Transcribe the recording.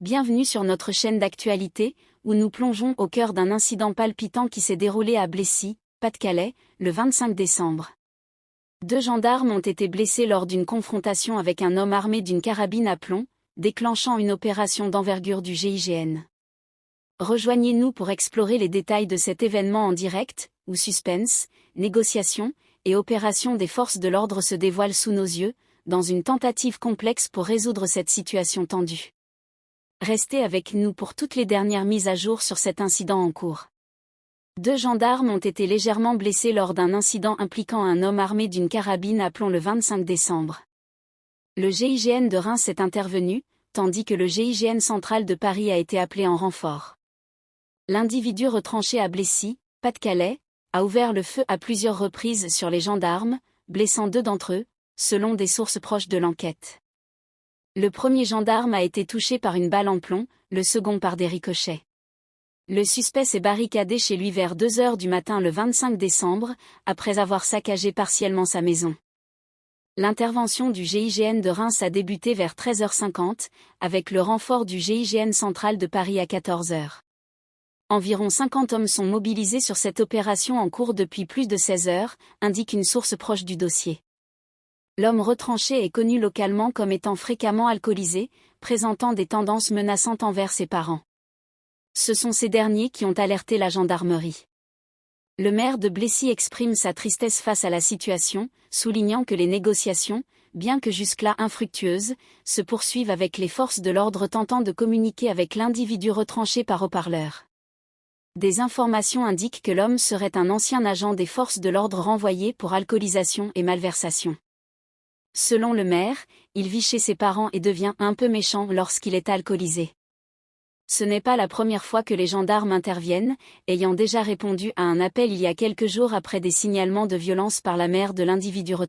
Bienvenue sur notre chaîne d'actualité, où nous plongeons au cœur d'un incident palpitant qui s'est déroulé à Blessy, Pas-de-Calais, le 25 décembre. 2 gendarmes ont été blessés lors d'une confrontation avec un homme armé d'une carabine à plomb, déclenchant une opération d'envergure du GIGN. Rejoignez-nous pour explorer les détails de cet événement en direct, où suspense, négociations et opérations des forces de l'ordre se dévoilent sous nos yeux, dans une tentative complexe pour résoudre cette situation tendue. Restez avec nous pour toutes les dernières mises à jour sur cet incident en cours. 2 gendarmes ont été légèrement blessés lors d'un incident impliquant un homme armé d'une carabine à plomb le 25 décembre. Le GIGN de Reims est intervenu, tandis que le GIGN central de Paris a été appelé en renfort. L'individu retranché à Blessy, Pas-de-Calais, a ouvert le feu à plusieurs reprises sur les gendarmes, blessant 2 d'entre eux, selon des sources proches de l'enquête. Le premier gendarme a été touché par une balle en plomb, le second par des ricochets. Le suspect s'est barricadé chez lui vers 2 heures du matin le 25 décembre, après avoir saccagé partiellement sa maison. L'intervention du GIGN de Reims a débuté vers 13h50, avec le renfort du GIGN central de Paris à 14h. Environ 50 hommes sont mobilisés sur cette opération en cours depuis plus de 16 heures, indique une source proche du dossier. L'homme retranché est connu localement comme étant fréquemment alcoolisé, présentant des tendances menaçantes envers ses parents. Ce sont ces derniers qui ont alerté la gendarmerie. Le maire de Blessy exprime sa tristesse face à la situation, soulignant que les négociations, bien que jusque-là infructueuses, se poursuivent avec les forces de l'ordre tentant de communiquer avec l'individu retranché par haut-parleur. Des informations indiquent que l'homme serait un ancien agent des forces de l'ordre renvoyé pour alcoolisation et malversation. Selon le maire, il vit chez ses parents et devient un peu méchant lorsqu'il est alcoolisé. Ce n'est pas la première fois que les gendarmes interviennent, ayant déjà répondu à un appel il y a quelques jours après des signalements de violence par la mère de l'individu retranché.